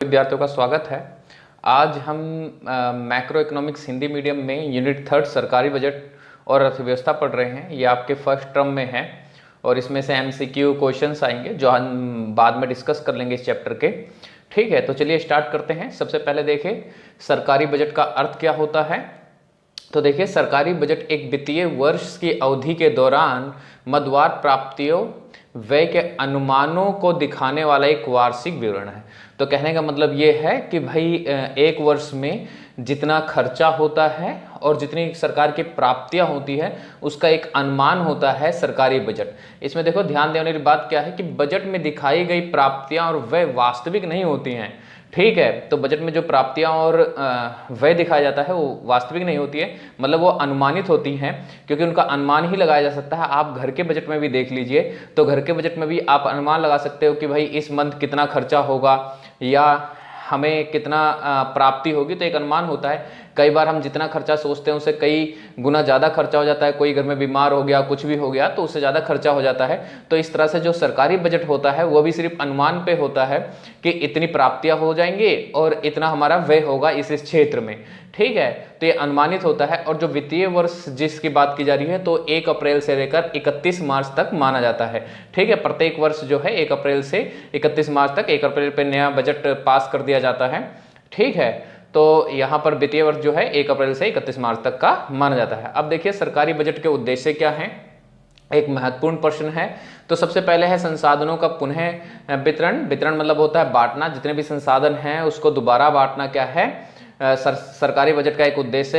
विद्यार्थियों का स्वागत है। आज हम मैक्रो इकोनॉमिक्स हिंदी मीडियम में यूनिट 3 सरकारी बजट और अर्थव्यवस्था पढ़ रहे हैं। ये आपके फर्स्ट टर्म में है और इसमें से एमसीक्यू क्वेश्चंस आएंगे जो हम बाद में डिस्कस कर लेंगे इस चैप्टर के। ठीक है, तो चलिए स्टार्ट करते हैं। सबसे पहले देखें सरकारी बजट का अर्थ क्या होता है। तो देखिए, सरकारी बजट एक वित्तीय वर्ष की अवधि के दौरान मदवार प्राप्तियों व्यय के अनुमानों को दिखाने वाला एक वार्षिक विवरण है। तो कहने का मतलब ये है कि भाई एक वर्ष में जितना खर्चा होता है और जितनी सरकार की प्राप्तियां होती है उसका एक अनुमान होता है सरकारी बजट। इसमें देखो, ध्यान देने वाली बात क्या है कि बजट में दिखाई गई प्राप्तियां और व्यय वास्तविक नहीं होती हैं। ठीक है, तो बजट में जो प्राप्तियां और व्यय दिखाया जाता है वो वास्तविक नहीं होती है, मतलब वो अनुमानित होती हैं, क्योंकि उनका अनुमान ही लगाया जा सकता है। आप घर के बजट में भी देख लीजिए, तो घर के बजट में भी आप अनुमान लगा सकते हो कि भाई इस मंथ कितना खर्चा होगा या हमें कितना प्राप्ति होगी, तो एक अनुमान होता है। कई बार हम जितना खर्चा सोचते हैं उससे कई गुना ज़्यादा खर्चा हो जाता है। कोई घर में बीमार हो गया, कुछ भी हो गया, तो उससे ज़्यादा खर्चा हो जाता है। तो इस तरह से जो सरकारी बजट होता है वो भी सिर्फ अनुमान पे होता है कि इतनी प्राप्तियां हो जाएंगी और इतना हमारा व्यय होगा इस क्षेत्र में। ठीक है, तो ये अनुमानित होता है। और जो वित्तीय वर्ष जिसकी बात की जा रही है तो 1 अप्रैल से लेकर 31 मार्च तक माना जाता है। ठीक है, प्रत्येक वर्ष जो है 1 अप्रैल से 31 मार्च तक, 1 अप्रैल पे नया बजट पास कर दिया जाता है। ठीक है, तो यहाँ पर वित्तीय वर्ष जो है 1 अप्रैल से 31 मार्च तक का माना जाता है। अब देखिए सरकारी बजट के उद्देश्य क्या हैं, एक महत्वपूर्ण प्रश्न है। तो सबसे पहले है संसाधनों का पुनः वितरण। वितरण मतलब होता है बांटना, जितने भी संसाधन हैं उसको दोबारा बांटना क्या है, सरकारी बजट का एक उद्देश्य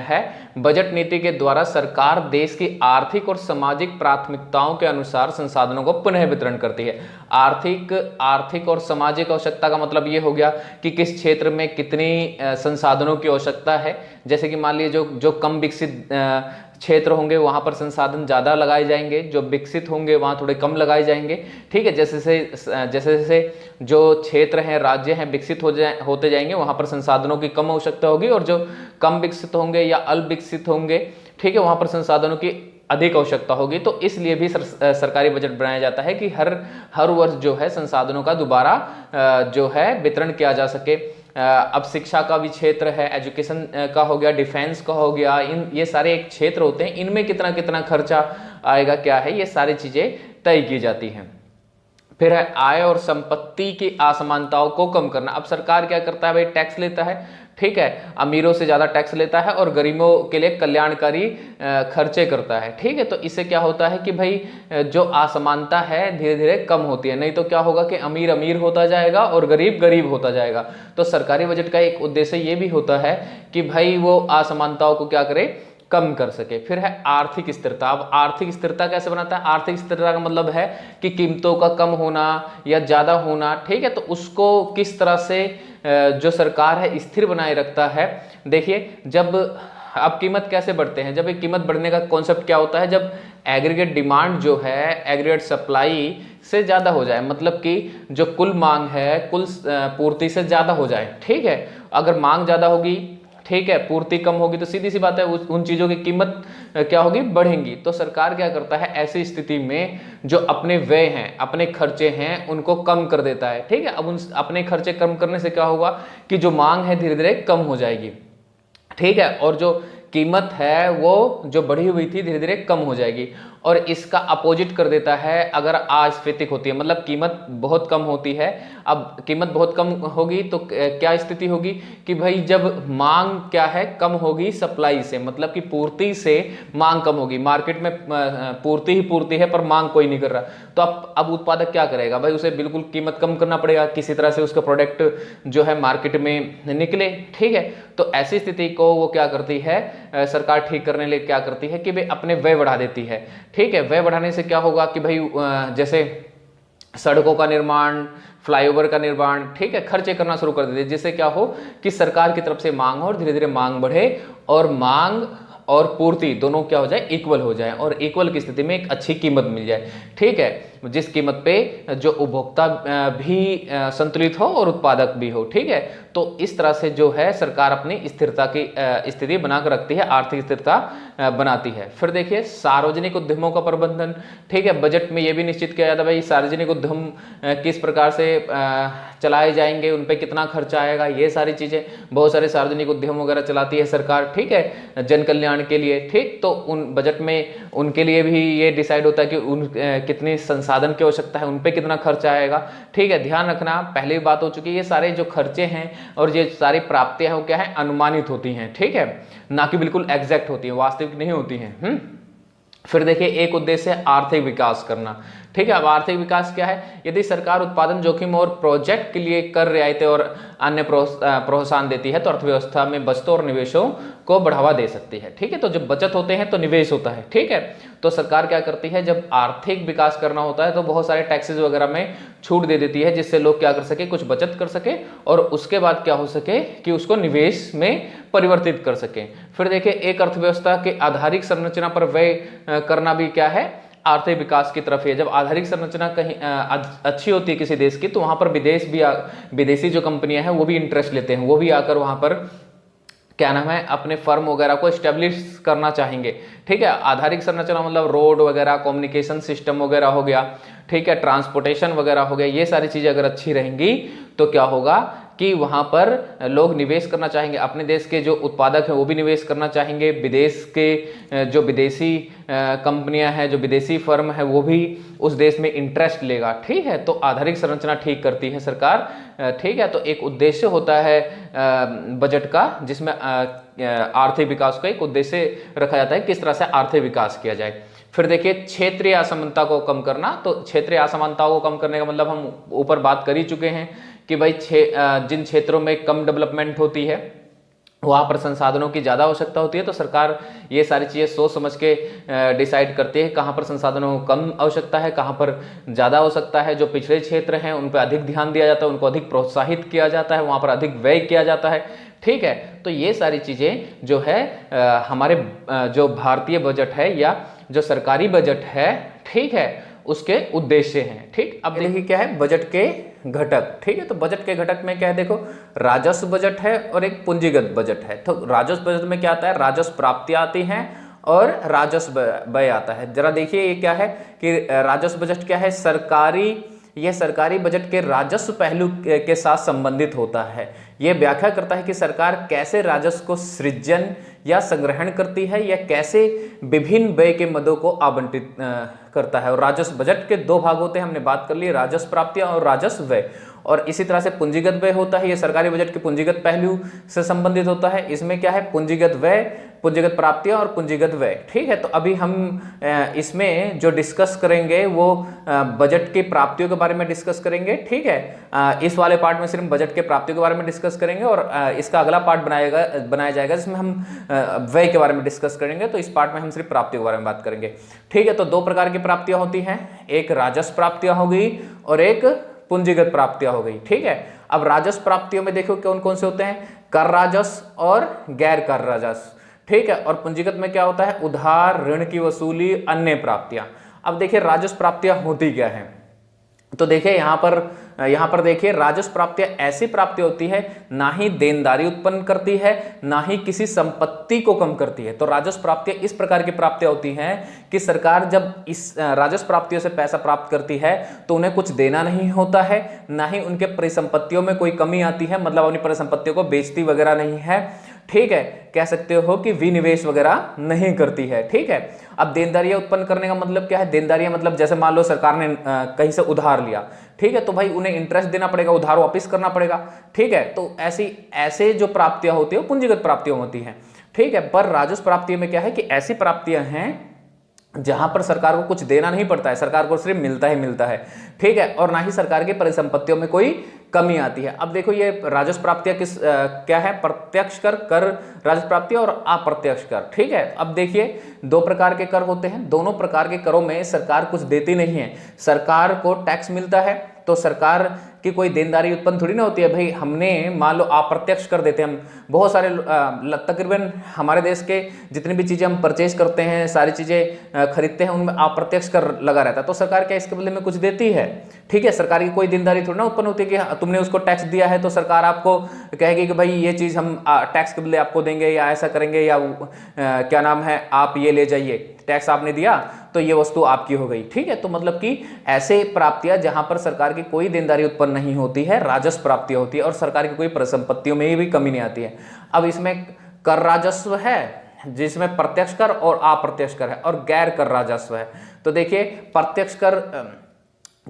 है। बजट नीति के द्वारा सरकार देश की आर्थिक और सामाजिक प्राथमिकताओं के अनुसार संसाधनों को पुनः वितरण करती है। आर्थिक और सामाजिक आवश्यकता का मतलब ये हो गया कि किस क्षेत्र में कितनी संसाधनों की आवश्यकता है। जैसे कि मान लीजिए जो कम विकसित क्षेत्र होंगे वहां पर संसाधन ज़्यादा लगाए जाएंगे, जो विकसित होंगे वहां थोड़े कम लगाए जाएंगे। ठीक है, जैसे जैसे जो क्षेत्र हैं, राज्य हैं, विकसित होते जाएंगे वहां पर संसाधनों की कम आवश्यकता होगी, और जो कम विकसित होंगे या अल्प विकसित होंगे, ठीक है, वहां पर संसाधनों की अधिक आवश्यकता होगी। तो इसलिए भी सरकारी बजट बनाया जाता है कि हर वर्ष जो है संसाधनों का दोबारा जो है वितरण किया जा सके। अब शिक्षा का भी क्षेत्र है, एजुकेशन का हो गया, डिफेंस का हो गया, ये सारे एक क्षेत्र होते हैं। इनमें कितना कितना खर्चा आएगा, क्या है, ये सारी चीजें तय की जाती हैं। फिर है आय और संपत्ति की असमानताओं को कम करना। अब सरकार क्या करता है भाई, टैक्स लेता है। ठीक है, अमीरों से ज्यादा टैक्स लेता है और गरीबों के लिए कल्याणकारी खर्चे करता है। ठीक है, तो इससे क्या होता है कि भाई जो असमानता है धीरे धीरे कम होती है। नहीं तो क्या होगा कि अमीर अमीर होता जाएगा और गरीब गरीब होता जाएगा। तो सरकारी बजट का एक उद्देश्य ये भी होता है कि भाई वो असमानताओं को क्या करे, कम कर सके। फिर है आर्थिक स्थिरता। अब आर्थिक स्थिरता कैसे बनाता है, आर्थिक स्थिरता का मतलब है कि कीमतों का कम होना या ज्यादा होना। ठीक है, तो उसको किस तरह से जो सरकार है स्थिर बनाए रखता है। देखिए, जब अब कीमत कैसे बढ़ते हैं, जब एक कीमत बढ़ने का कॉन्सेप्ट क्या होता है, जब एग्रीगेट डिमांड जो है एग्रीगेट सप्लाई से ज्यादा हो जाए, मतलब कि जो कुल मांग है कुल पूर्ति से ज्यादा हो जाए। ठीक है, अगर मांग ज्यादा होगी, ठीक है, पूर्ति कम होगी, तो सीधी सी बात है उन चीजों की कीमत क्या होगी, बढ़ेंगी। तो सरकार क्या करता है ऐसी स्थिति में जो अपने व्यय हैं, अपने खर्चे हैं, उनको कम कर देता है। ठीक है, अब उन अपने खर्चे कम करने से क्या होगा कि जो मांग है धीरे धीरे कम हो जाएगी। ठीक है, और जो कीमत है वो जो बढ़ी हुई थी धीरे धीरे कम हो जाएगी। और इसका अपोजिट कर देता है अगर अस्फीतिक होती है, मतलब कीमत बहुत कम होती है। अब कीमत बहुत कम होगी तो क्या स्थिति होगी कि भाई जब मांग क्या है कम होगी सप्लाई से, मतलब कि पूर्ति से मांग कम होगी। मार्केट में पूर्ति ही पूर्ति है पर मांग कोई नहीं कर रहा, तो अब उत्पादक क्या करेगा भाई, उसे बिल्कुल कीमत कम करना पड़ेगा, किसी तरह से उसका प्रोडक्ट जो है मार्केट में निकले। ठीक है, तो ऐसी स्थिति को वो क्या करती है सरकार ठीक करने लिए क्या करती है कि भाई अपने व्यय बढ़ा देती है। ठीक है, व्यय बढ़ाने से क्या होगा कि भाई जैसे सड़कों का निर्माण, फ्लाईओवर का निर्माण, ठीक है, खर्चे करना शुरू कर देते, जिससे क्या हो कि सरकार की तरफ से मांग हो और धीरे धीरे मांग बढ़े और मांग और पूर्ति दोनों क्या हो जाए, इक्वल हो जाए, और इक्वल की स्थिति में एक अच्छी कीमत मिल जाए। ठीक है, जिस कीमत पे जो उपभोक्ता भी संतुलित हो और उत्पादक भी हो। ठीक है, तो इस तरह से जो है सरकार अपनी स्थिरता की स्थिति बनाकर रखती है, आर्थिक स्थिरता बनाती है। फिर देखिए सार्वजनिक उद्यमों का प्रबंधन। ठीक है, बजट में ये भी निश्चित किया जाता है भाई सार्वजनिक उद्यम किस प्रकार से चलाए जाएंगे, उन पे कितना खर्चा आएगा, ये सारी चीजें बहुत सारे सार्वजनिक उद्यम वगैरह चलाती है सरकार। ठीक है, जन कल्याण के लिए। ठीक, तो उन बजट में उनके लिए भी ये डिसाइड होता है कि उन कितनी संसाधन की आवश्यकता है, उन पे कितना खर्चा आएगा। ठीक है, ध्यान रखना पहले भी बात हो चुकी है, ये सारे जो खर्चे हैं और ये सारी प्राप्तियां हैं वो क्या है, अनुमानित होती हैं। ठीक है, ना कि बिल्कुल एग्जैक्ट होती है, वास्तविक नहीं होती हैं। फिर देखिए एक उद्देश्य है आर्थिक विकास करना। ठीक है, अब आर्थिक विकास क्या है, यदि सरकार उत्पादन जोखिम और प्रोजेक्ट के लिए कर रियायतें और अन्य प्रोत्साहन देती है तो अर्थव्यवस्था में बचतों और निवेशों को बढ़ावा दे सकती है। ठीक है, तो जब बचत होते हैं तो निवेश होता है। ठीक है, तो सरकार क्या करती है, जब आर्थिक विकास करना होता है तो बहुत सारे टैक्सेस वगैरह में छूट दे देती है, जिससे लोग क्या कर सके, कुछ बचत कर सके और उसके बाद क्या हो सके कि उसको निवेश में परिवर्तित कर सके। फिर देखिए एक अर्थव्यवस्था के आधारिक संरचना पर व्यय करना भी क्या है, आर्थिक विकास की तरफ है। जब आधारिक संरचना कहीं अच्छी होती है किसी देश की, तो वहां पर विदेशी जो कंपनियां हैं वो भी इंटरेस्ट लेते हैं, वो भी आकर वहां पर क्या नाम है, अपने फर्म वगैरह को स्टेब्लिश करना चाहेंगे। ठीक है, आधारिक संरचना मतलब रोड वगैरह, कम्युनिकेशन सिस्टम वगैरह हो गया। ठीक है, ट्रांसपोर्टेशन वगैरह हो गया, ये सारी चीजें अगर अच्छी रहेंगी तो क्या होगा कि वहां पर लोग निवेश करना चाहेंगे, अपने देश के जो उत्पादक हैं वो भी निवेश करना चाहेंगे, विदेश के जो विदेशी कंपनियां हैं, जो विदेशी फर्म है वो भी उस देश में इंटरेस्ट लेगा। ठीक है, तो आधारिक संरचना ठीक करती है सरकार। ठीक है, तो एक उद्देश्य होता है बजट का, जिसमें आर्थिक विकास का एक उद्देश्य रखा जाता है, किस तरह से आर्थिक विकास किया जाए। फिर देखिए क्षेत्रीय असमानता को कम करना। तो क्षेत्रीय असमानताओं को कम करने का मतलब हम ऊपर बात कर ही चुके हैं कि भाई जिन क्षेत्रों में कम डेवलपमेंट होती है वहाँ पर संसाधनों की ज़्यादा आवश्यकता होती है, तो सरकार ये सारी चीज़ें सोच समझ के डिसाइड करती है कहाँ पर संसाधनों को कम आवश्यकता है, कहाँ पर ज़्यादा आवश्यकता है। जो पिछड़े क्षेत्र हैं उन पर अधिक ध्यान दिया जाता है, उनको अधिक प्रोत्साहित किया जाता है, वहाँ पर अधिक व्यय किया जाता है। ठीक है, तो ये सारी चीज़ें जो है हमारे जो भारतीय बजट है या जो सरकारी बजट है, ठीक है, उसके उद्देश्य हैं। ठीक, अब देखिए क्या है बजट के घटक। ठीक है, तो बजट के घटक में क्या है, देखो राजस्व बजट है और एक पूंजीगत बजट है। तो राजस्व बजट में क्या आता है, राजस्व प्राप्तियां आती हैं और राजस्व व्यय आता है। जरा देखिए ये क्या है कि राजस्व बजट क्या है, यह सरकारी बजट के राजस्व पहलू के साथ संबंधित होता है। यह व्याख्या करता है कि सरकार कैसे राजस्व को सृजन या संग्रहण करती है या कैसे विभिन्न व्यय के मदों को आवंटित करता है। और राजस्व बजट के दो भाग होते हैं, हमने बात कर ली, राजस्व प्राप्तियां और राजस्व व्यय। और इसी तरह से पूंजीगत व्यय होता है, ये सरकारी बजट के पूंजीगत पहलू से संबंधित होता है। इसमें क्या है, पूंजीगत व्यय, पूंजीगत प्राप्तियां और पूंजीगत व्यय। ठीक है, तो अभी हम इसमें जो डिस्कस करेंगे वो बजट की प्राप्तियों के बारे में डिस्कस करेंगे। ठीक है, इस वाले पार्ट में सिर्फ बजट के प्राप्तियों के बारे में डिस्कस करेंगे और इसका अगला पार्ट बनाया जाएगा जिसमें हम व्यय के बारे में डिस्कस करेंगे। तो इस पार्ट में हम सिर्फ प्राप्तियों के बारे में बात करेंगे। ठीक है, तो दो प्रकार की प्राप्तियां होती हैं, एक राजस्व प्राप्तियां हो गई और एक पूंजीगत प्राप्तियां हो गई। ठीक है, अब राजस्व प्राप्तियों में देखो कौन कौन से होते हैं, कर राजस्व और गैर कर राजस्व। ठीक है, और पूंजीगत में क्या होता है, उधार, ऋण की वसूली, अन्य प्राप्तियां। अब देखिए राजस्व प्राप्तियां होती क्या है, तो देखिए यहाँ पर देखिए राजस्व प्राप्तियां ऐसी प्राप्तियां होती है ना ही देनदारी उत्पन्न करती है ना ही किसी संपत्ति को कम करती है। तो राजस्व प्राप्तियां इस प्रकार की प्राप्तियां होती हैं कि सरकार जब इस राजस्व प्राप्तियों से पैसा प्राप्त करती है तो उन्हें कुछ देना नहीं होता है, ना ही उनके परिसंपत्तियों में कोई कमी आती है, मतलब अपनी परिसंपत्तियों को बेचती वगैरह नहीं है। ठीक है, कह सकते हो कि विनिवेश वगैरह नहीं करती है। ठीक है, अब देनदारियां उत्पन्न करने का मतलब क्या है, देनदारियां मतलब जैसे मान लो सरकार ने कहीं से उधार लिया, ठीक है, तो भाई उन्हें इंटरेस्ट देना पड़ेगा, उधार वापस करना पड़ेगा। ठीक है, तो ऐसे जो प्राप्तियां होती है वो पूंजीगत प्राप्तियां होती हैं। ठीक है, पर राजस्व प्राप्तियों में क्या है कि ऐसी प्राप्तियां हैं जहां पर सरकार को कुछ देना नहीं पड़ता है, सरकार को सिर्फ मिलता ही मिलता है। ठीक है, और ना ही सरकार की परिसंपत्तियों में कोई कमी आती है। अब देखो ये राजस्व प्राप्तियां क्या है, प्रत्यक्ष कर राजस्व प्राप्तियां और अप्रत्यक्ष कर। ठीक है, अब देखिए दो प्रकार के कर होते हैं, दोनों प्रकार के करों में सरकार कुछ देती नहीं है, सरकार को टैक्स मिलता है तो सरकार कि कोई देनदारी उत्पन्न थोड़ी ना होती है भाई। हमने मान लो अप्रत्यक्ष कर देते हैं, हम बहुत सारे तकरीबन हमारे देश के जितनी भी चीज़ें हम परचेज करते हैं, सारी चीज़ें खरीदते हैं, उनमें अप्रत्यक्ष कर लगा रहता है। तो सरकार क्या इसके बदले में कुछ देती है? ठीक है, सरकार की कोई देनदारी थोड़ी ना उत्पन्न होती है कि तुमने उसको टैक्स दिया है तो सरकार आपको कहेगी कि भाई ये चीज़ हम टैक्स के बदले आपको देंगे या ऐसा करेंगे, या क्या नाम है आप ये ले जाइए, टैक्स आपने दिया तो ये वस्तु आपकी हो गई। ठीक है, तो मतलब कि ऐसे प्राप्तियां जहां पर सरकार की कोई देनदारी उत्पन्न नहीं होती है, राजस्व प्राप्तियां होती है और सरकार की कोई परिसंपत्तियों में भी कमी नहीं आती है। अब इसमें कर राजस्व है जिसमें प्रत्यक्ष कर और अप्रत्यक्ष कर है, और गैर कर राजस्व है। तो देखिए प्रत्यक्ष कर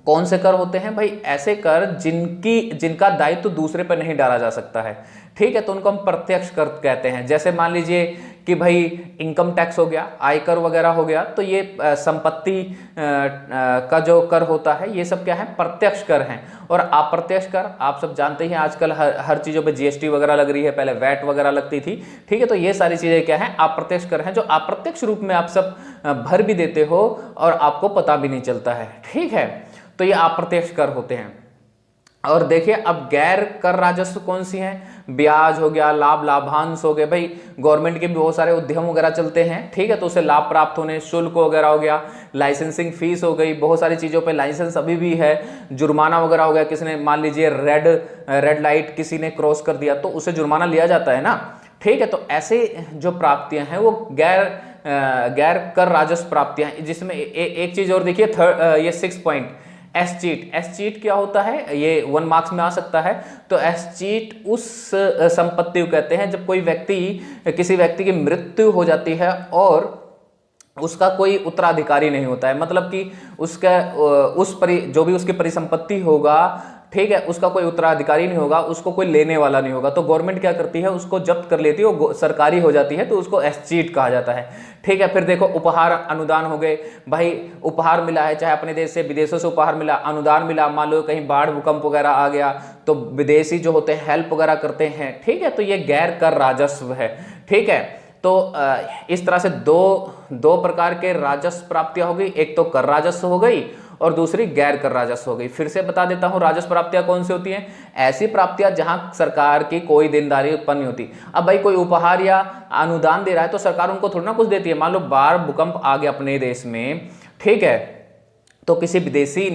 कौन से कर होते हैं भाई? ऐसे कर जिनका दायित्व दूसरे पर नहीं डाला जा सकता है। ठीक है, तो उनको हम प्रत्यक्ष कर कहते हैं। जैसे मान लीजिए कि भाई इनकम टैक्स हो गया, आयकर वगैरह हो गया, तो ये संपत्ति का जो कर होता है ये सब क्या है? प्रत्यक्ष कर हैं। और अप्रत्यक्ष कर आप सब जानते ही आजकल हर चीज़ों पे जीएसटी वगैरह लग रही है, पहले वैट वगैरह लगती थी। ठीक है, तो ये सारी चीज़ें क्या है? अप्रत्यक्ष कर हैं, जो अप्रत्यक्ष रूप में आप सब भर भी देते हो और आपको पता भी नहीं चलता है। ठीक है, तो ये अप्रत्यक्ष कर होते हैं। और देखिए अब गैर कर राजस्व कौन सी हैं? ब्याज हो गया, लाभ लाभांश हो गए। भाई गवर्नमेंट के भी बहुत सारे उद्यम वगैरह चलते हैं, ठीक है, तो उसे लाभ प्राप्त होने, शुल्क वगैरह हो गया, लाइसेंसिंग फीस हो गई, बहुत सारी चीज़ों पे लाइसेंस अभी भी है, जुर्माना वगैरह हो गया। किसी ने मान लीजिए रेड लाइट किसी ने क्रॉस कर दिया तो उसे जुर्माना लिया जाता है ना। ठीक है, तो ऐसे जो प्राप्तियां हैं वो गैर कर राजस्व प्राप्तियां हैं। जिसमें एक चीज और देखिए, ये 6 पॉइंट एस चीट क्या होता है? ये 1 मार्क्स में आ सकता है। तो एस चीट उस संपत्ति को कहते हैं जब किसी व्यक्ति की मृत्यु हो जाती है और उसका कोई उत्तराधिकारी नहीं होता है। मतलब कि जो भी उसकी परिसंपत्ति होगा, ठीक है, उसका कोई उत्तराधिकारी नहीं होगा, उसको कोई लेने वाला नहीं होगा, तो गवर्नमेंट क्या करती है? उसको जब्त कर लेती है, वो सरकारी हो जाती है, तो उसको एस्चीट कहा जाता है। ठीक है, फिर देखो उपहार अनुदान हो गए। भाई उपहार मिला है, चाहे अपने देश से विदेशों से उपहार मिला, अनुदान मिला, मान लो कहीं बाढ़ भूकंप वगैरह आ गया तो विदेशी जो होते हैं हेल्प वगैरह करते हैं। ठीक है, तो ये गैर कर राजस्व है। ठीक है, तो इस तरह से दो प्रकार के राजस्व प्राप्तियां हो गई, एक तो कर राजस्व हो गई और दूसरी गैर कर राजस्व हो गई। फिर से बता देता हूं राजस्व प्राप्तियां कौन सी होती हैं? ऐसी प्राप्तियां जहां सरकार की कोई देनदारी उत्पन्न नहीं होती। अब भाई कोई उपहार या अनुदान दे रहा है तो सरकार उनको थोड़ी ना कुछ देती है। मान लो बाढ़ भूकंप आ गया अपने देश में, ठीक है, तो किसी विदेशी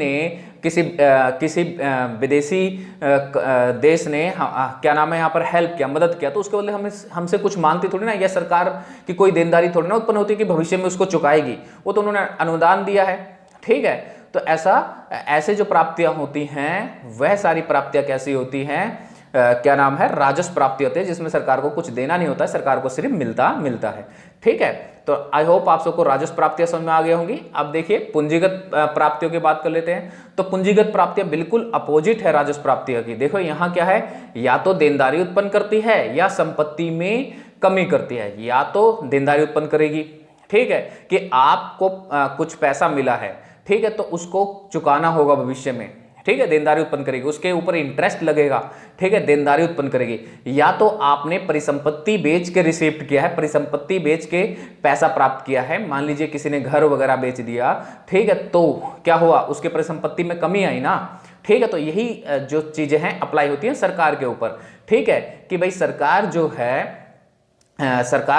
देश ने क्या नाम है यहाँ पर हेल्प किया, मदद किया, तो उसके बदले हमसे कुछ मांगती थोड़ी ना। यह सरकार की कोई देनदारी थोड़ी ना उत्पन्न होती कि भविष्य में उसको चुकाएगी, वो तो उन्होंने अनुदान दिया है। ठीक है, तो ऐसे जो प्राप्तियां होती हैं वह सारी प्राप्तियां कैसी होती हैं? क्या नाम है? राजस्व प्राप्ति होती है, जिसमें सरकार को कुछ देना नहीं होता है, सरकार को सिर्फ मिलता है। ठीक है, तो आई होप आप सबको राजस्व प्राप्तियां समझ में आ गई होंगी। अब देखिए पूंजीगत प्राप्तियों की बात कर लेते हैं। तो पूंजीगत प्राप्तियां बिल्कुल अपोजिट है राजस्व प्राप्तियों की। देखो यहाँ क्या है, या तो देनदारी उत्पन्न करती है या संपत्ति में कमी करती है। या तो देनदारी उत्पन्न करेगी, ठीक है, कि आपको कुछ पैसा मिला है, ठीक है, तो उसको चुकाना होगा भविष्य में, ठीक है, देनदारी उत्पन्न करेगी, उसके ऊपर इंटरेस्ट लगेगा, ठीक है, देनदारी उत्पन्न करेगी। या तो आपने परिसंपत्ति बेच के रिसीव किया है, परिसंपत्ति बेच के पैसा प्राप्त किया है, मान लीजिए किसी ने घर वगैरह बेच दिया, ठीक है, तो क्या हुआ? उसके परिसंपत्ति में कमी आई ना। ठीक है, तो यही जो चीजें हैं अप्लाई होती है सरकार के ऊपर। ठीक है, कि भाई सरकार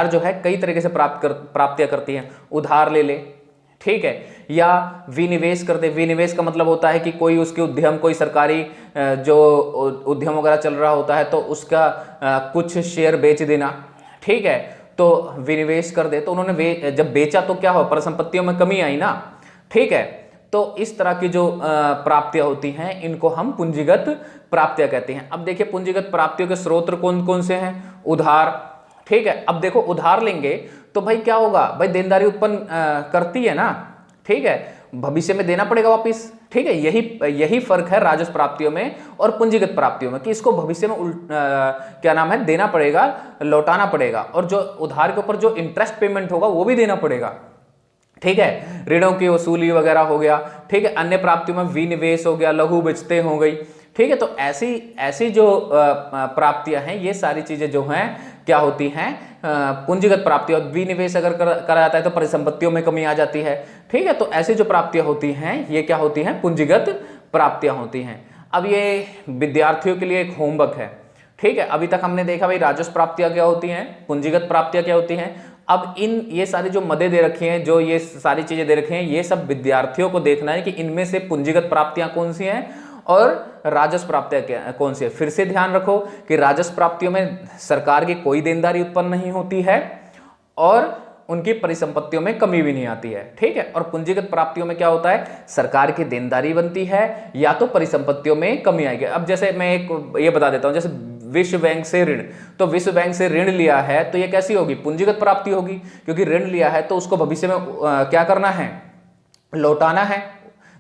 जो है कई तरीके से प्राप्तियां करती है। उधार ले ले, ठीक है, या विनिवेश कर दे। विनिवेश का मतलब होता है कि कोई उसके उद्यम, कोई सरकारी जो उद्यम वगैरह चल रहा होता है तो उसका कुछ शेयर बेच देना, ठीक है, तो विनिवेश कर दे। तो उन्होंने जब बेचा तो क्या हुआ? परिसंपत्तियों में कमी आई ना। ठीक है, तो इस तरह की जो प्राप्तियां होती हैं इनको हम पूंजीगत प्राप्तियां कहते हैं। अब देखिए पूंजीगत प्राप्तियों के स्रोत कौन कौन से हैं? उधार, ठीक है। अब देखो उधार लेंगे तो भाई क्या होगा? भाई देनदारी उत्पन्न करती है ना, ठीक है, भविष्य में देना पड़ेगा वापिस। ठीक है, यही फर्क है राजस्व प्राप्तियों में और पूंजीगत प्राप्तियों में, कि इसको भविष्य में क्या नाम है, देना पड़ेगा, लौटाना पड़ेगा, और जो उधार के ऊपर जो इंटरेस्ट पेमेंट होगा वो भी देना पड़ेगा। ठीक है, ऋणों की वसूली वगैरह हो गया। ठीक है, अन्य प्राप्तियों में विनिवेश हो गया, लघु बचतें हो गई। ठीक है, तो ऐसी जो प्राप्तियां हैं ये सारी चीजें जो हैं क्या होती हैं? पूंजीगत प्राप्ति। और विनिवेश अगर करा जाता है तो परिसंपत्तियों में कमी आ जाती है। ठीक है, तो ऐसी जो प्राप्तियां होती हैं ये क्या होती हैं? पूंजीगत प्राप्तियां होती हैं। अब ये विद्यार्थियों के लिए एक होमवर्क है, ठीक है। अभी तक हमने देखा भाई राजस्व प्राप्तियां क्या होती हैं, पूंजीगत प्राप्तियां क्या होती हैं। अब ये सारी जो मदे दे रखी हैं, जो ये सारी चीजें दे रखी हैं, ये सब विद्यार्थियों को देखना है कि इनमें से पूंजीगत प्राप्तियां कौन सी हैं और राजस्व प्राप्तियां कौन सी है। फिर से ध्यान रखो कि राजस्व प्राप्तियों में सरकार की कोई देनदारी उत्पन्न नहीं होती है और उनकी परिसंपत्तियों में कमी भी नहीं आती है, ठीक है। और पूंजीगत प्राप्तियों में क्या होता है, सरकार की देनदारी बनती है या तो परिसंपत्तियों में कमी आएगी। अब जैसे मैं एक ये बता देता हूं, जैसे विश्व बैंक से ऋण, तो विश्व बैंक से ऋण लिया है तो ये कैसी होगी, पूंजीगत प्राप्ति होगी, क्योंकि ऋण लिया है तो उसको भविष्य में क्या करना है, लौटाना है,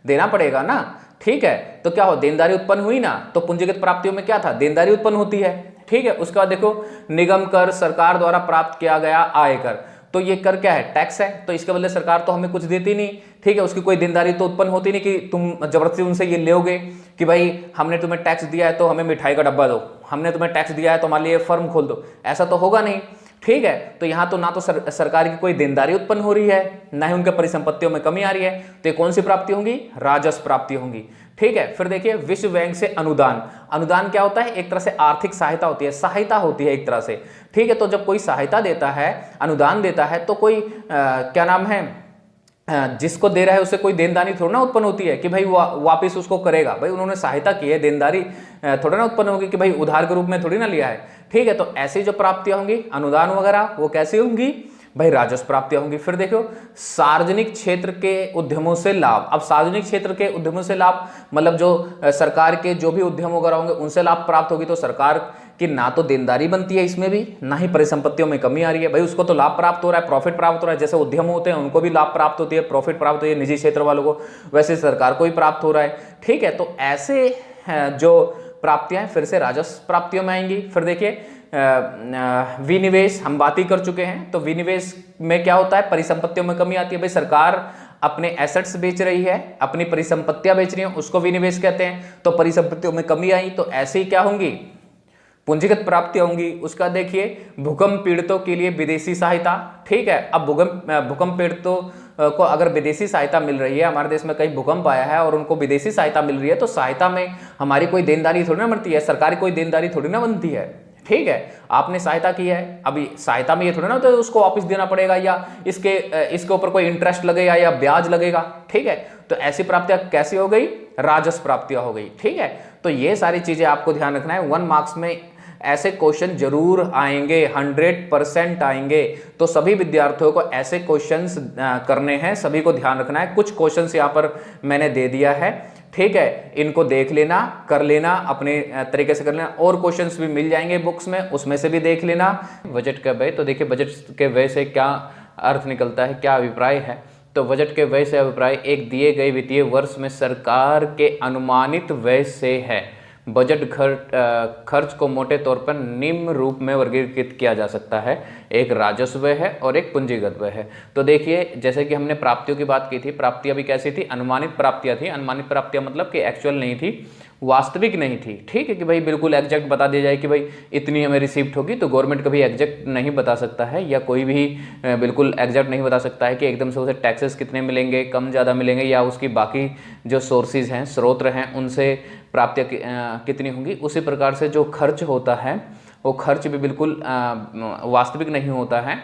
देना पड़ेगा ना, ठीक है। तो क्या हो, देनदारी उत्पन्न हुई ना, तो पूंजीगत प्राप्तियों में क्या था, देनदारी उत्पन्न होती है, ठीक है। उसके बाद देखो निगम कर, सरकार द्वारा प्राप्त किया गया आयकर, तो ये कर क्या है, टैक्स है, तो इसके बदले सरकार तो हमें कुछ देती नहीं, ठीक है। उसकी कोई देनदारी तो उत्पन्न होती नहीं कि तुम जबरदस्ती उनसे ये लोगे कि भाई हमने तुम्हें टैक्स दिया है तो हमें मिठाई का डब्बा दो, हमने तुम्हें टैक्स दिया है तो हमारे लिए फर्म खोल दो, ऐसा तो होगा नहीं, ठीक है। तो यहाँ तो ना तो सरकार की कोई देनदारी उत्पन्न हो रही है, ना ही उनके परिसंपत्तियों में कमी आ रही है, तो ये कौन सी प्राप्ति होंगी, राजस्व प्राप्ति होंगी, ठीक है। फिर देखिए विश्व बैंक से अनुदान, अनुदान क्या होता है, एक तरह से आर्थिक सहायता होती है, सहायता होती है एक तरह से, ठीक है। तो जब कोई सहायता देता है, अनुदान देता है, तो कोई क्या नाम है, जिसको दे रहा है उससे कोई देनदारी थोड़ा ना उत्पन्न होती है कि भाई वापस उसको करेगा, भाई उन्होंने सहायता की है, देनदारी थोड़ा ना उत्पन्न होगी कि भाई उधार के रूप में थोड़ी ना लिया है, ठीक है। तो ऐसी जो प्राप्तियां होंगी अनुदान वगैरह, वो कैसी होंगी भाई, राजस्व प्राप्तियां होंगी। फिर देखो सार्वजनिक क्षेत्र के उद्यमों से लाभ, अब सार्वजनिक क्षेत्र के उद्यमों से लाभ मतलब जो सरकार के जो भी उद्यम वगैरह होंगे उनसे लाभ प्राप्त होगी, तो सरकार कि ना तो देनदारी बनती है इसमें भी, ना ही परिसंपत्तियों में कमी आ रही है, भाई उसको तो लाभ प्राप्त हो रहा है, प्रॉफिट प्राप्त हो रहा है। जैसे उद्यम होते हैं उनको भी लाभ प्राप्त होती है, प्रॉफिट प्राप्त होती है निजी क्षेत्र वालों को, वैसे सरकार को ही प्राप्त हो रहा है, ठीक है। तो ऐसे जो प्राप्तियां फिर से राजस्व प्राप्तियों में आएंगी। फिर देखिए विनिवेश हम बात ही कर चुके हैं, तो विनिवेश में क्या होता है, परिसंपत्तियों में कमी आती है, भाई सरकार अपने एसेट्स बेच रही है, अपनी परिसंपत्तियां बेच रही है, उसको विनिवेश कहते हैं, तो परिसंपत्तियों में कमी आई, तो ऐसे ही क्या होंगी, पूंजीगत प्राप्तियां होंगी। उसका देखिए भूकंप पीड़ितों के लिए विदेशी सहायता, ठीक है। अब भूकंप पीड़ितों को अगर विदेशी सहायता मिल रही है, हमारे देश में कई भूकंप आया है और उनको विदेशी सहायता मिल रही है, तो सहायता में हमारी कोई देनदारी थोड़ी ना बनती है, सरकारी कोई देनदारी थोड़ी ना बनती है, ठीक है। आपने सहायता की है, अभी सहायता में ये थोड़ा ना तो उसको वापस देना पड़ेगा या इसके ऊपर कोई इंटरेस्ट लगेगा या ब्याज लगेगा, ठीक है। तो ऐसी प्राप्तियां कैसी हो गई, राजस्व प्राप्तियां हो गई, ठीक है। तो ये सारी चीजें आपको ध्यान रखना है, 1 मार्क्स में ऐसे क्वेश्चन जरूर आएंगे, 100% आएंगे, तो सभी विद्यार्थियों को ऐसे क्वेश्चंस करने हैं, सभी को ध्यान रखना है। कुछ क्वेश्चंस यहाँ पर मैंने दे दिया है, ठीक है, इनको देख लेना, कर लेना, अपने तरीके से कर लेना, और क्वेश्चंस भी मिल जाएंगे बुक्स में, उसमें से भी देख लेना। बजट का व्यय, तो देखिए बजट के व्यय से क्या अर्थ निकलता है, क्या अभिप्राय है, तो बजट के व्यय से अभिप्राय एक दिए गए वित्तीय वर्ष में सरकार के अनुमानित व्यय से है। बजट खर्च को मोटे तौर पर निम्न रूप में वर्गीकृत किया जा सकता है, एक राजस्व व्यय है और एक पूंजीगत व्यय है। तो देखिए जैसे कि हमने प्राप्तियों की बात की थी, प्राप्तियां भी कैसी थी, अनुमानित प्राप्तियां थी। अनुमानित प्राप्तियां मतलब कि एक्चुअल नहीं थी, वास्तविक नहीं थी, ठीक है, कि भाई बिल्कुल एग्जैक्ट बता दिया जाए कि भाई इतनी हमें रिसीप्ट होगी, तो गवर्नमेंट कभी एग्जैक्ट नहीं बता सकता है, या कोई भी बिल्कुल एग्जैक्ट नहीं बता सकता है कि एकदम से उसे टैक्सेस कितने मिलेंगे, कम ज़्यादा मिलेंगे, या उसकी बाकी जो सोर्सेज हैं, स्रोत हैं, उनसे प्राप्तियाँ कितनी होंगी। उसी प्रकार से जो खर्च होता है वो खर्च भी बिल्कुल वास्तविक नहीं होता है,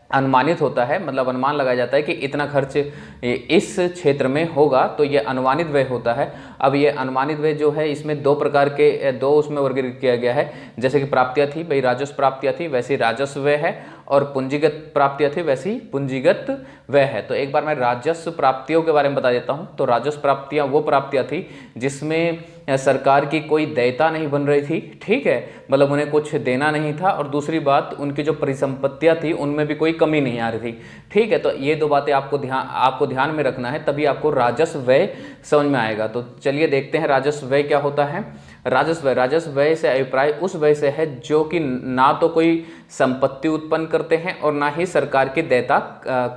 अनुमानित होता है, मतलब अनुमान लगाया जाता है कि इतना खर्च इस क्षेत्र में होगा, तो ये अनुमानित व्यय होता है। अब ये अनुमानित व्यय जो है इसमें दो प्रकार के उसमें वर्गीकृत किया गया है, जैसे कि प्राप्तियां थी भाई राजस्व प्राप्तियां थी, वैसे राजस्व व्यय है, और पूंजीगत प्राप्तियां थी वैसी पूंजीगत व्यय है। तो एक बार मैं राजस्व प्राप्तियों के बारे में बता देता हूं। तो राजस्व प्राप्तियां वो प्राप्तियां थी जिसमें सरकार की कोई देयता नहीं बन रही थी, ठीक है, मतलब उन्हें कुछ देना नहीं था, और दूसरी बात उनकी जो परिसंपत्तियां थी उनमें भी कोई कमी नहीं आ रही थी, ठीक है। तो ये दो बातें आपको ध्यान में रखना है, तभी आपको राजस्व व्यय समझ में आएगा। तो चलिए देखते हैं राजस्व व्यय क्या होता है। राजस्व व्यय से अभिप्राय उस व्यय से है जो कि ना तो कोई संपत्ति उत्पन्न करते हैं और ना ही सरकार की देयता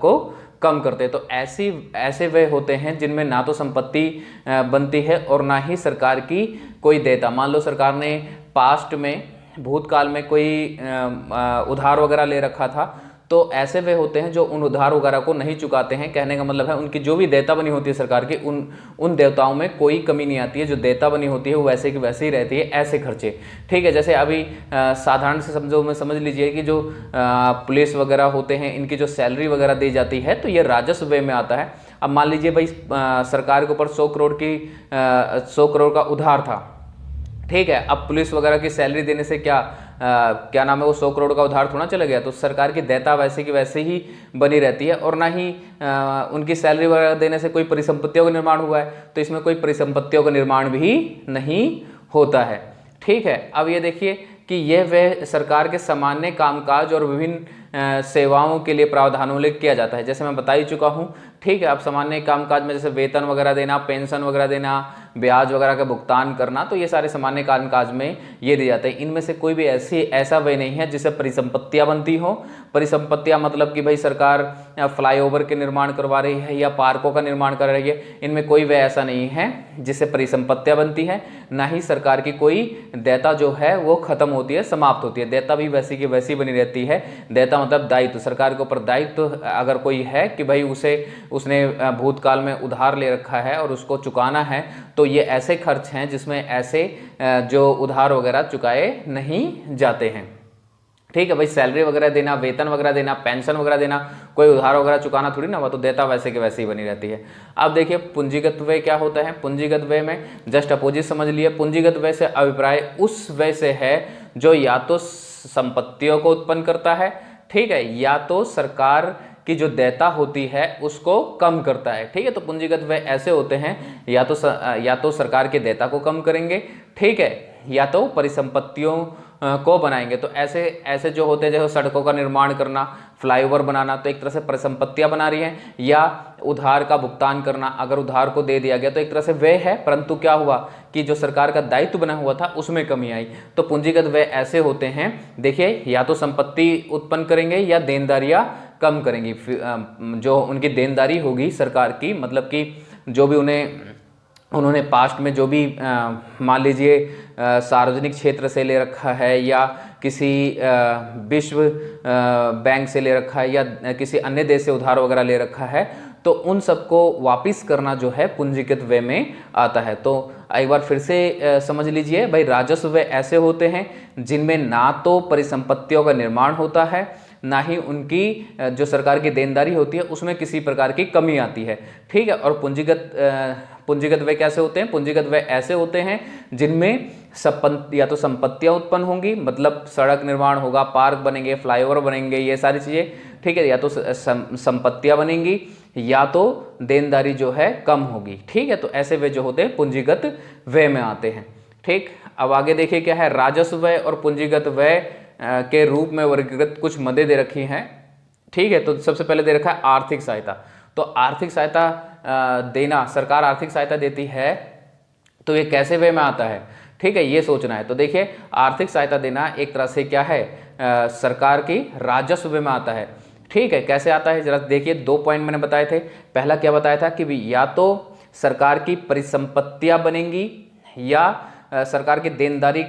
को कम करते हैं। तो ऐसे व्यय होते हैं जिनमें ना तो संपत्ति बनती है और ना ही सरकार की कोई देयता। मान लो सरकार ने पास्ट में भूतकाल में कोई उधार वगैरह ले रखा था, तो ऐसे वे होते हैं जो उन उधार वगैरह को नहीं चुकाते हैं। कहने का मतलब है उनकी जो भी देयता बनी होती है सरकार की, उन देयताओं में कोई कमी नहीं आती है, जो देयता बनी होती है वो वैसे की वैसे ही रहती है। ऐसे खर्चे, ठीक है। जैसे अभी साधारण से समझ लीजिए कि जो पुलिस वगैरह होते हैं, इनकी जो सैलरी वगैरह दी जाती है तो ये राजस्व व्यय में आता है। अब मान लीजिए भाई सरकार के ऊपर 100 करोड़ का उधार था, ठीक है। अब पुलिस वगैरह की सैलरी देने से क्या नाम है, वो 100 करोड़ का उधार थोड़ा चला गया। तो सरकार की देयता वैसे की वैसे ही बनी रहती है, और ना ही उनकी सैलरी वगैरह देने से कोई परिसंपत्तियों का निर्माण हुआ है, तो इसमें कोई परिसंपत्तियों का निर्माण भी नहीं होता है, ठीक है। अब ये देखिए कि यह वह सरकार के सामान्य कामकाज और विभिन्न सेवाओं के लिए प्रावधानों में किया जाता है, जैसे मैं बता ही चुका हूँ, ठीक है। अब सामान्य कामकाज में जैसे वेतन वगैरह देना, पेंशन वगैरह देना, ब्याज वगैरह का भुगतान करना, तो ये सारे सामान्य कामकाज में ये दिए जाते हैं। इनमें से कोई भी ऐसा व्यय नहीं है जिससे परिसंपत्तियां बनती हो। परिसंपत्तियां मतलब कि भाई सरकार फ्लाईओवर के निर्माण करवा रही है या पार्कों का निर्माण कर रही है, इनमें कोई व्यय ऐसा नहीं है जिससे परिसंपत्तियां बनती हैं। ना ही सरकार की कोई देयता जो है वो खत्म होती है, समाप्त होती है। देयता भी वैसी की वैसी बनी रहती है। देयता मतलब दायित्व, सरकार के ऊपर दायित्व अगर कोई है कि भाई उसने भूतकाल में उधार ले रखा है और उसको चुकाना है, तो ये ऐसे खर्च हैं जिसमें ऐसे जो उधार वगैरह चुकाए नहीं जाते हैं, ठीक है। भाई सैलरी वगैरह देना, वेतन वगैरह देना, पेंशन वगैरह देना, कोई उधार वगैरह चुकाना थोड़ी ना हुआ, तो देयता वैसे के वैसे ही बनी रहती है। अब देखिए पूंजीगत व्यय क्या होता है। पूंजीगत व्यय में जस्ट अपोजिट समझ लिए। पूंजीगत व्यय से अभिप्राय उस व्यय से है जो या तो संपत्तियों को उत्पन्न करता है, ठीक है, या तो सरकार की जो देयता होती है उसको कम करता है, ठीक है। तो पूंजीगत व्यय ऐसे होते हैं, या तो सरकार के देयता को कम करेंगे, ठीक है, या तो परिसंपत्तियों को बनाएंगे। तो ऐसे जो होते हैं, जैसे सड़कों का निर्माण करना, फ्लाईओवर बनाना, तो एक तरह से परिसंपत्तियां बना रही हैं। या उधार का भुगतान करना, अगर उधार को दे दिया गया तो एक तरह से व्यय है, परंतु क्या हुआ कि जो सरकार का दायित्व बना हुआ था उसमें कमी आई। तो पूंजीगत व्यय ऐसे होते हैं, देखिए, या तो संपत्ति उत्पन्न करेंगे या देनदारियां कम करेंगी। जो उनकी देनदारी होगी सरकार की, मतलब कि जो भी उन्होंने पास्ट में जो भी मान लीजिए सार्वजनिक क्षेत्र से ले रखा है, या किसी विश्व बैंक से ले रखा है, या किसी अन्य देश से उधार वगैरह ले रखा है, तो उन सबको वापस करना जो है पूंजीगत व्यय में आता है। तो एक बार फिर से समझ लीजिए भाई, राजस्व व्यय ऐसे होते हैं जिनमें ना तो परिसंपत्तियों का निर्माण होता है, ना ही उनकी जो सरकार की देनदारी होती है उसमें किसी प्रकार की कमी आती है, ठीक है। और पूंजीगत व्यय कैसे होते हैं? पूंजीगत व्यय ऐसे होते हैं जिनमें या तो संपत्तियां उत्पन्न होंगी, मतलब सड़क निर्माण होगा, पार्क बनेंगे, फ्लाईओवर बनेंगे, ये सारी चीजें, ठीक है, या तो संपत्तियां बनेंगी या तो देनदारी जो है कम होगी, ठीक है। तो ऐसे व्यय जो होते हैं पूंजीगत व्यय में आते हैं, ठीक। अब आगे देखिए क्या है, राजस्व व्यय और पूंजीगत व्यय के रूप में वर्गीकृत कुछ मदें दे रखी हैं, ठीक है। तो सबसे पहले दे रखा है आर्थिक सहायता। तो आर्थिक सहायता देना, सरकार आर्थिक सहायता देती है, तो ये कैसे व्यय में आता है, ठीक है, ये सोचना है। तो देखिए, आर्थिक सहायता देना एक तरह से क्या है, सरकार की राजस्व व्यय में आता है, ठीक है। कैसे आता है जरा देखिए, 2 पॉइंट मैंने बताए थे। पहला क्या बताया था कि या तो सरकार की परिसंपत्तियां बनेंगी या सरकार की देनदारी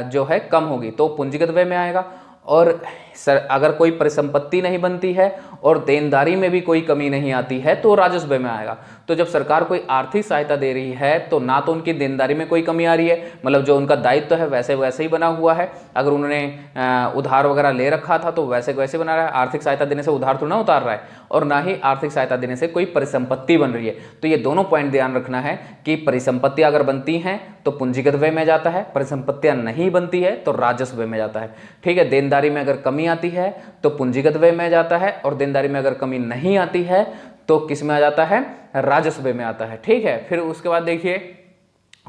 जो है कम होगी, तो पूंजीगत व्यय में आएगा। और अगर कोई परिसंपत्ति नहीं बनती है और देनदारी में भी कोई कमी नहीं आती है तो राजस्व व्यय में आएगा। तो जब सरकार कोई आर्थिक सहायता दे रही है तो ना तो उनकी देनदारी में कोई कमी आ रही है, मतलब जो उनका दायित्व है वैसे वैसे ही बना हुआ है। अगर उन्होंने उधार वगैरह ले रखा था तो वैसे वैसे बना रहा है, आर्थिक सहायता देने से उधार थोड़ा ना उतार रहा है, और ना ही आर्थिक सहायता देने से कोई परिसंपत्ति बन रही है। तो ये दोनों पॉइंट ध्यान रखना है कि परिसंपत्तियां अगर बनती हैं तो पूंजीगत व्यय में जाता है, परिसंपत्तियां नहीं बनती है तो राजस्व व्यय में जाता है, ठीक है। देनदारी में अगर कमी आती है तो पूंजीगत व्यय में जाता है, और देनदारी में अगर कमी नहीं आती है तो किस में आ जाता है, राजस्व व्यय में आता है, ठीक है। फिर उसके बाद देखिए,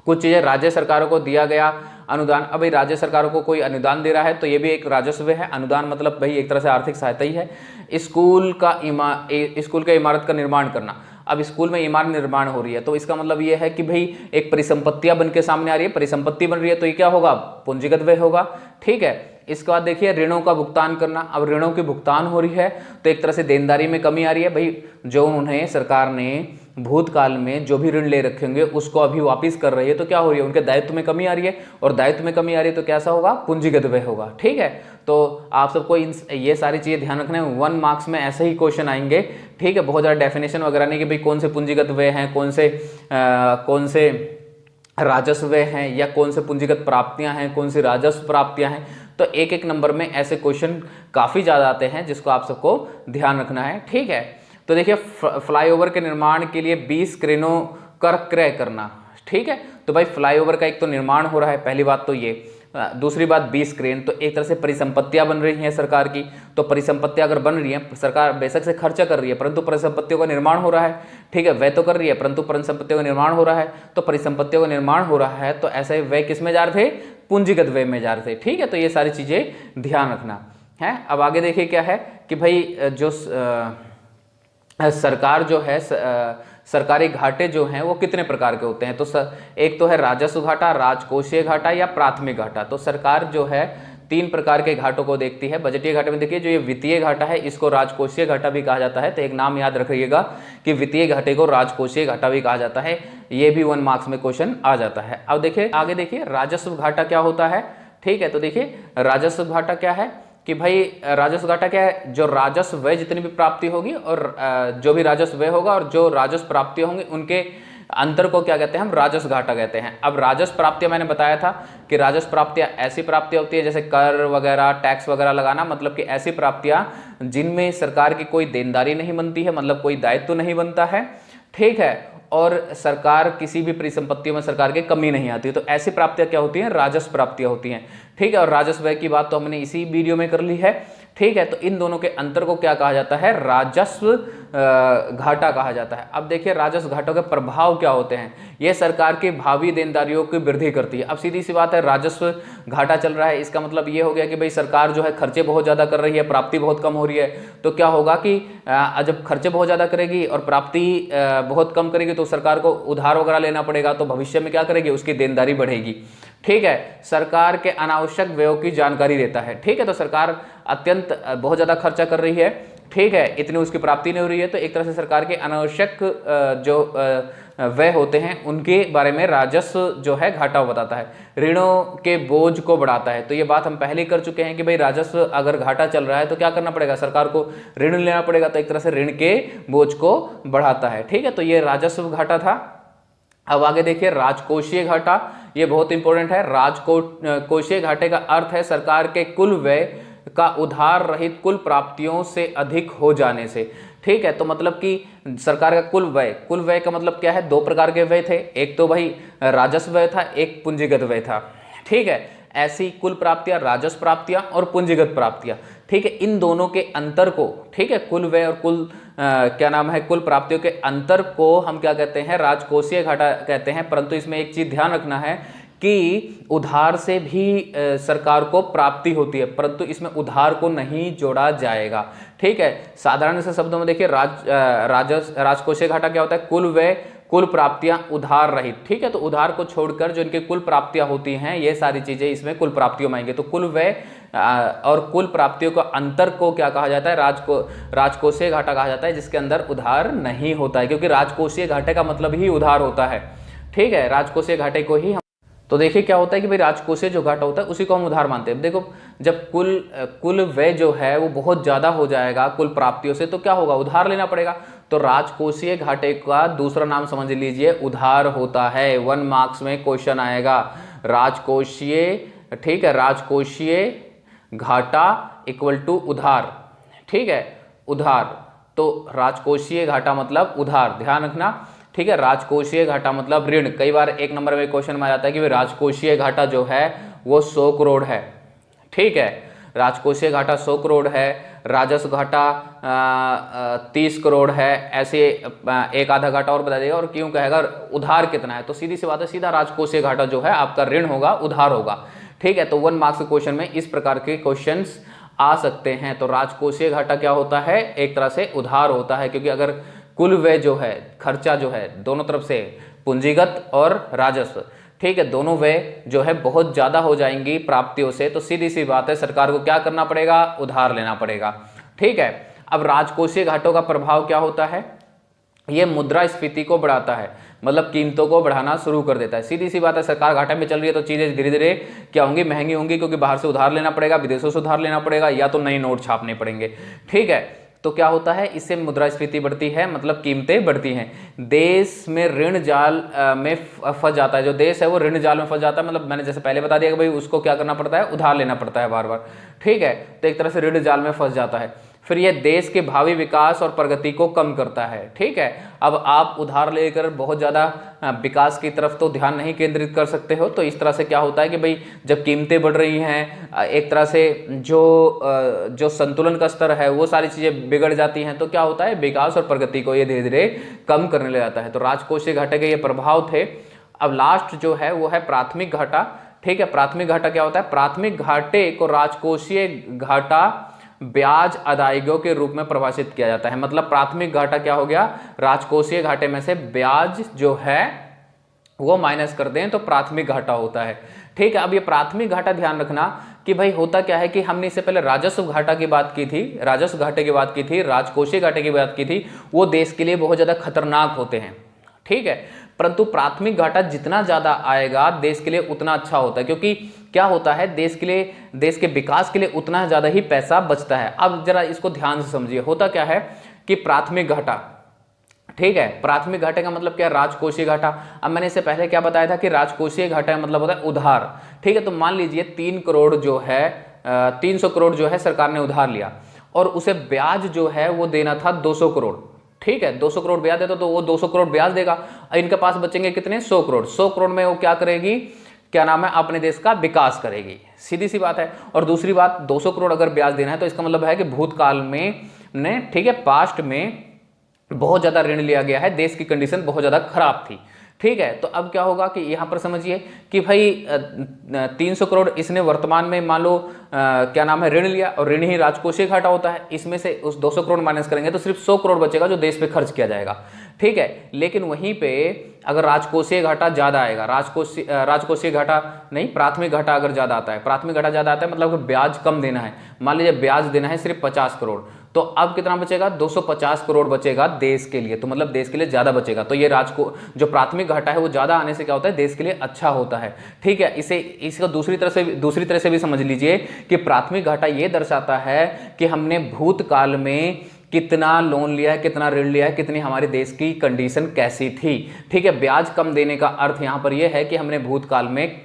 कुछ चीजें राज्य सरकारों को दिया गया अनुदान। अब राज्य सरकारों को कोई अनुदान दे रहा है तो ये भी एक राजस्व व्यय है। अनुदान मतलब भाई एक तरह से आर्थिक सहायता ही है। स्कूल के इमारत का निर्माण करना, अब स्कूल में इमारत निर्माण हो रही है तो इसका मतलब ये है कि भाई एक परिसंपत्तियां बन के सामने आ रही है, परिसंपत्ति बन रही है, तो ये क्या होगा, पूंजीगत व्यय होगा, ठीक है। इसके बाद देखिए, ऋणों का भुगतान करना। अब ऋणों की भुगतान हो रही है तो एक तरह से देनदारी में कमी आ रही है, भाई जो उन्हें सरकार ने भूतकाल में जो भी ऋण ले रखे होंगे उसको अभी वापस कर रही है, तो क्या हो रही है, उनके दायित्व में कमी आ रही है, और दायित्व में कमी आ रही है तो कैसा होगा, पूंजीगत व्यय होगा। ठीक है, तो आप सबको ये सारी चीजें ध्यान रखना है। 1 मार्क्स में ऐसे ही क्वेश्चन आएंगे। ठीक है, बहुत ज़्यादा डेफिनेशन वगैरह नहीं कि भाई कौन से पूंजीगत व्यय हैं, कौन से राजस्व व्यय हैं, या कौन से पूंजीगत प्राप्तियां हैं, कौन सी राजस्व प्राप्तियां हैं। तो एक एक नंबर में ऐसे क्वेश्चन काफ़ी ज़्यादा आते हैं जिसको आप सबको ध्यान रखना है। ठीक है, तो देखिए फ्लाईओवर के निर्माण के लिए 20 क्रेनों का क्रय करना। ठीक है, तो भाई फ्लाईओवर का एक तो निर्माण हो रहा है, पहली बात तो ये। दूसरी बात 20 क्रेन, तो एक तरह से परिसंपत्तियां बन रही हैं सरकार की। तो परिसंपत्तियां अगर बन रही हैं, सरकार बेशक से खर्चा कर रही है परंतु परिसंपत्तियों का निर्माण हो रहा है। ठीक है, व्यय तो कर रही है परंतु परिसंपत्तियों का निर्माण हो रहा है। तो परिसंपत्तियों का निर्माण हो रहा है तो ऐसे व्यय किस में जा रहे थे, पूंजीगत व्यय में जा रहे थे। ठीक है, तो ये सारी चीजें ध्यान रखना है। अब आगे देखिए क्या है कि भाई जो सरकार जो है, सरकारी घाटे जो हैं वो कितने प्रकार के होते हैं। तो एक तो है राजस्व घाटा, राजकोषीय घाटा या प्राथमिक घाटा। तो सरकार जो है 3 प्रकार के घाटों को देखती है। बजटीय घाटे में देखिए जो ये वित्तीय घाटा है इसको राजकोषीय घाटा भी कहा जाता है। तो एक नाम याद रखिएगा कि वित्तीय घाटे को राजकोषीय घाटा भी कहा जाता है। ये भी 1 मार्क्स में क्वेश्चन आ जाता है। अब देखिए आगे देखिए राजस्व घाटा क्या होता है। ठीक है, तो देखिए राजस्व घाटा क्या है कि भाई राजस्व घाटा क्या है, जो राजस्व व्यय जितनी भी प्राप्ति होगी और जो भी राजस्व व्यय होगा और जो राजस्व प्राप्ति होंगे उनके अंतर को क्या कहते हैं, हम राजस्व घाटा कहते हैं। अब राजस्व प्राप्तियां मैंने बताया था कि राजस्व प्राप्तियां ऐसी प्राप्तियां होती है जैसे कर वगैरह, टैक्स वगैरह लगाना, मतलब कि ऐसी प्राप्तियां जिनमें सरकार की कोई देनदारी नहीं बनती है, मतलब कोई दायित्व नहीं बनता है। ठीक है, और सरकार किसी भी परिसंपत्तियों में सरकार की कमी नहीं आती, तो ऐसी प्राप्तियां क्या होती हैं, राजस्व प्राप्तियां होती हैं। ठीक है, और राजस्व व्यय की बात तो हमने इसी वीडियो में कर ली है। ठीक है, तो इन दोनों के अंतर को क्या कहा जाता है, राजस्व घाटा कहा जाता है। अब देखिए राजस्व घाटों के प्रभाव क्या होते हैं। यह सरकार की भावी देनदारियों की वृद्धि करती है। अब सीधी सी बात है, राजस्व घाटा चल रहा है, इसका मतलब ये हो गया कि भाई सरकार जो है खर्चे बहुत ज़्यादा कर रही है, प्राप्ति बहुत कम हो रही है। तो क्या होगा कि जब खर्चे बहुत ज़्यादा करेगी और प्राप्ति बहुत कम करेगी तो सरकार को उधार वगैरह लेना पड़ेगा, तो भविष्य में क्या करेगी, उसकी देनदारी बढ़ेगी। ठीक है, सरकार के अनावश्यक व्ययों की जानकारी देता है। ठीक है, तो सरकार अत्यंत बहुत ज़्यादा खर्चा कर रही है। ठीक है, इतनी उसकी प्राप्ति नहीं हो रही है, तो एक तरह से सरकार के अनावश्यक जो व्यय होते हैं उनके बारे में राजस्व जो है घाटा बताता है। ऋणों के बोझ को बढ़ाता है, तो ये बात हम पहले कर चुके हैं कि भाई राजस्व अगर घाटा चल रहा है तो क्या करना पड़ेगा, सरकार को ऋण लेना पड़ेगा, तो एक तरह से ऋण के बोझ को बढ़ाता है। ठीक है, तो ये राजस्व घाटा था। अब आगे देखिए राजकोषीय घाटा, ये बहुत इंपॉर्टेंट है। राजकोषीय घाटे का अर्थ है सरकार के कुल व्यय का उधार रहित कुल प्राप्तियों से अधिक हो जाने से। ठीक है, तो मतलब कि सरकार का कुल व्यय का मतलब क्या है, 2 प्रकार के व्यय थे, एक तो भाई राजस्व व्यय था, एक पूंजीगत व्यय था। ठीक है, ऐसी कुल प्राप्तियां, राजस्व प्राप्तियां और पूंजीगत प्राप्तियां। ठीक है, इन दोनों के अंतर को, ठीक है, कुल व्यय और कुल कुल प्राप्तियों के अंतर को हम क्या कहते हैं, राजकोषीय घाटा कहते हैं। परंतु इसमें एक चीज ध्यान रखना है कि उधार से भी सरकार को प्राप्ति होती है, परंतु इसमें उधार को नहीं जोड़ा जाएगा। ठीक है, साधारण से शब्दों में देखिए राजकोषीय घाटा क्या होता है, कुल व्यय कुल प्राप्तियां उधार रहित। ठीक है, तो उधार को छोड़कर जो इनके कुल प्राप्तियां होती हैं ये सारी चीजें इसमें कुल प्राप्तियों में आएंगे। तो कुल व्यय और कुल प्राप्तियों का अंतर को क्या कहा जाता है, राजकोषीय घाटा कहा जाता है, जिसके अंदर उधार नहीं होता है, क्योंकि राजकोषीय घाटे का मतलब ही उधार होता है। ठीक है, राजकोषीय घाटे को ही तो देखिए क्या होता है कि भाई राजकोषीय जो घाटा होता है उसी को हम उधार मानते हैं। देखो जब कुल व्यय जो है वो बहुत ज़्यादा हो जाएगा कुल प्राप्तियों से, तो क्या होगा, उधार लेना पड़ेगा। तो राजकोषीय घाटे का दूसरा नाम समझ लीजिए उधार होता है। 1 मार्क्स में क्वेश्चन आएगा राजकोषीय। ठीक है, राजकोषीय घाटा इक्वल टू उधार। ठीक है, उधार, तो राजकोषीय घाटा मतलब उधार, ध्यान रखना। ठीक है, राजकोषीय घाटा मतलब ऋण। कई बार 1 नंबर में क्वेश्चन में आ जाता है कि राजकोषीय घाटा जो है वो 100 करोड़ है। ठीक है, राजकोषीय घाटा 100 करोड़ है, राजस्व घाटा 30 करोड़ है, ऐसे एक आधा घाटा और बता देगा। और क्यों कहेगा उधार कितना है, तो सीधी सी बात है, सीधा राजकोषीय घाटा जो है आपका ऋण होगा, उधार होगा। ठीक है, तो 1 मार्क्स के क्वेश्चन में इस प्रकार के क्वेश्चंस आ सकते हैं। तो राजकोषीय घाटा क्या होता है, एक तरह से उधार होता है, क्योंकि अगर कुल व्यय जो है, खर्चा जो है दोनों तरफ से, पूंजीगत और राजस्व, ठीक है, दोनों व्यय जो है बहुत ज्यादा हो जाएंगी प्राप्तियों से, तो सीधी सी बात है सरकार को क्या करना पड़ेगा, उधार लेना पड़ेगा। ठीक है, अब राजकोषीय घाटों का प्रभाव क्या होता है, ये मुद्रास्फीति को बढ़ाता है, मतलब कीमतों को बढ़ाना शुरू कर देता है। सीधी सी बात है, सरकार घाटे में चल रही है तो चीजें धीरे धीरे क्या होंगी, महंगी होंगी, क्योंकि बाहर से उधार लेना पड़ेगा, विदेशों से उधार लेना पड़ेगा, या तो नए नोट छापने पड़ेंगे। ठीक है, तो क्या होता है, इससे मुद्रास्फीति बढ़ती है, मतलब कीमतें बढ़ती हैं। देश में ऋण जाल में फंस जाता है, जो देश है वो ऋण जाल में फंस जाता है, मतलब मैंने जैसे पहले बता दिया कि भाई उसको क्या करना पड़ता है, उधार लेना पड़ता है बार बार। ठीक है, तो एक तरह से ऋण जाल में फंस जाता है। फिर यह देश के भावी विकास और प्रगति को कम करता है। ठीक है, अब आप उधार लेकर बहुत ज़्यादा विकास की तरफ तो ध्यान नहीं केंद्रित कर सकते हो, तो इस तरह से क्या होता है कि भाई जब कीमतें बढ़ रही हैं, एक तरह से जो संतुलन का स्तर है वो सारी चीज़ें बिगड़ जाती हैं, तो क्या होता है, विकास और प्रगति को ये धीरे धीरे कम करने लग जाता है। तो राजकोषीय घाटे के ये प्रभाव थे। अब लास्ट जो है वो है प्राथमिक घाटा। ठीक है, प्राथमिक घाटा क्या होता है, प्राथमिक घाटे को राजकोषीय घाटा ब्याज अदायगियों के रूप में परिभाषित किया जाता है। मतलब प्राथमिक घाटा क्या हो गया, राजकोषीय घाटे में से ब्याज जो है वो माइनस कर दें तो प्राथमिक घाटा होता है। ठीक है, अब ये प्राथमिक घाटा ध्यान रखना कि भाई होता क्या है कि हमने इससे पहले राजस्व घाटा की बात की थी, राजस्व घाटे की बात की थी, राजकोषीय घाटे की बात की थी, वो देश के लिए बहुत ज्यादा खतरनाक होते हैं। ठीक है, परंतु प्राथमिक घाटा जितना ज्यादा आएगा देश के लिए उतना अच्छा होता है, क्योंकि क्या होता है, देश के लिए, देश के विकास के लिए उतना ज्यादा ही पैसा बचता है। अब जरा इसको ध्यान से समझिए, होता क्या है कि प्राथमिक घाटा, ठीक है, प्राथमिक घाटे का मतलब क्या, राजकोषीय घाटा। अब मैंने इससे पहले क्या बताया था कि राजकोषीय घाटा का मतलब होता है उधार। ठीक है, तो मान लीजिए 3 करोड़ जो है 300 करोड़ जो है सरकार ने उधार लिया और उसे ब्याज जो है वो देना था 200 करोड़। ठीक है, 200 करोड़ ब्याज देता तो वो 200 करोड़ ब्याज देगा, इनके पास बचेंगे कितने, 100 करोड़। 100 करोड़ में वो क्या करेगी, क्या नाम है, अपने देश का विकास करेगी, सीधी सी बात है। और दूसरी बात, 200 करोड़ अगर ब्याज देना है तो इसका मतलब है कि भूतकाल में ने, ठीक है, पास्ट में बहुत ज्यादा ऋण लिया गया है, देश की कंडीशन बहुत ज्यादा खराब थी। ठीक है, तो अब क्या होगा कि यहां पर समझिए कि भाई 300 करोड़ इसने वर्तमान में मान लो क्या नाम है, ऋण लिया, और ऋण ही राजकोषीय घाटा होता है। इसमें से उस 200 करोड़ माइनस करेंगे तो सिर्फ 100 करोड़ बचेगा जो देश पे खर्च किया जाएगा। ठीक है, लेकिन वहीं पे अगर राजकोषीय घाटा ज्यादा आएगा, राजकोषीय घाटा नहीं, प्राथमिक घाटा अगर ज्यादा आता है, प्राथमिक घाटा ज्यादा आता है मतलब ब्याज कम देना है, मान लीजिए ब्याज देना है सिर्फ 50 करोड़, तो अब कितना बचेगा, 250 करोड़ बचेगा देश के लिए, तो मतलब देश के लिए ज्यादा बचेगा। तो ये जो प्राथमिक घाटा है वो ज्यादा आने से क्या होता है, देश के लिए अच्छा होता है। ठीक है, इसको दूसरी तरह से भी समझ लीजिए कि प्राथमिक घाटा ये दर्शाता है कि हमने भूतकाल में कितना लोन लिया है, कितना ऋण लिया है, कितनी हमारे देश की कंडीशन कैसी थी। ठीक है, ब्याज कम देने का अर्थ यहां पर यह है कि हमने भूतकाल में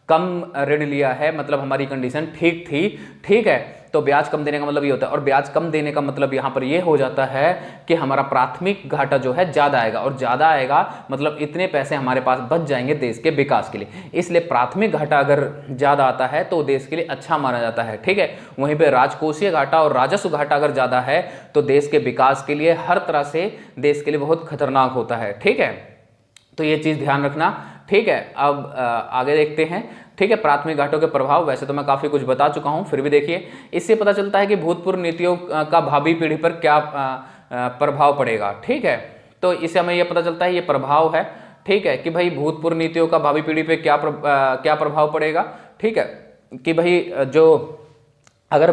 कम ऋण लिया है, मतलब हमारी कंडीशन ठीक थी। ठीक है, तो ब्याज कम देने का मतलब ये होता है, और ब्याज कम देने का मतलब यहां पर ये हो जाता है कि हमारा प्राथमिक घाटा जो है ज्यादा आएगा, और ज्यादा आएगा मतलब इतने पैसे हमारे पास बच जाएंगे देश के विकास के लिए। इसलिए प्राथमिक घाटा अगर ज्यादा आता है तो देश के लिए अच्छा माना जाता है। ठीक है, वहीं पे राजकोषीय घाटा और राजस्व घाटा अगर ज्यादा है तो देश के विकास के लिए, हर तरह से देश के लिए बहुत खतरनाक होता है। ठीक है, तो ये चीज ध्यान रखना। ठीक है, अब आगे देखते हैं। ठीक है, प्राथमिक घाटों के प्रभाव, वैसे तो मैं काफी कुछ बता चुका हूं, फिर भी देखिए, इससे पता चलता है कि भूतपूर्व नीतियों का भावी पीढ़ी पर क्या प्रभाव पड़ेगा। ठीक है, तो इससे हमें यह पता चलता है, ये प्रभाव है। ठीक है, कि भाई भूतपूर्व नीतियों का भावी पीढ़ी पे क्या प्रभाव पड़ेगा। ठीक है, कि भाई जो अगर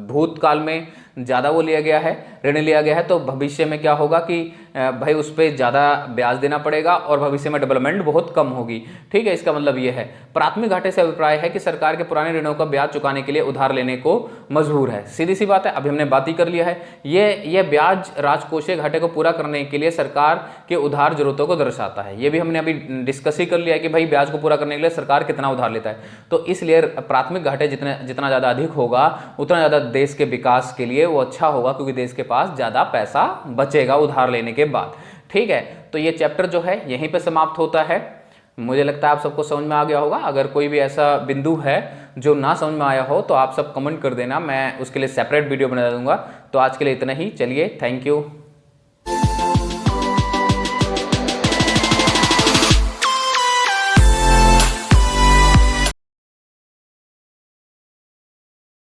भूतकाल में ज़्यादा वो लिया गया है, ऋण लिया गया है, तो भविष्य में क्या होगा कि भाई उस पर ज़्यादा ब्याज देना पड़ेगा और भविष्य में डेवलपमेंट बहुत कम होगी। ठीक है, इसका मतलब ये है। प्राथमिक घाटे से अभिप्राय है कि सरकार के पुराने ऋणों का ब्याज चुकाने के लिए उधार लेने को मजबूर है। सीधी सी बात है, अभी हमने बात ही कर लिया है। ये ब्याज राजकोषीय घाटे को पूरा करने के लिए सरकार के उधार जरूरतों को दर्शाता है। ये भी हमने अभी डिस्कस ही कर लिया है कि भाई ब्याज को पूरा करने के लिए सरकार कितना उधार लेता है। तो इसलिए प्राथमिक घाटे जितना ज़्यादा अधिक होगा उतना ज़्यादा देश के विकास के लिए वो अच्छा होगा, क्योंकि देश के पास ज़्यादा पैसा बचेगा उधार लेने के बाद। ठीक है, तो ये चैप्टर जो है यहीं पे समाप्त होता है। मुझे लगता है आप सबको समझ में आ गया होगा। अगर कोई भी ऐसा बिंदु है जो ना समझ में आया हो तो आप सब कमेंट कर देना, मैं उसके लिए सेपरेट वीडियो बना दूंगा। तो आज के लिए इतना ही, चलिए, थैंक यू।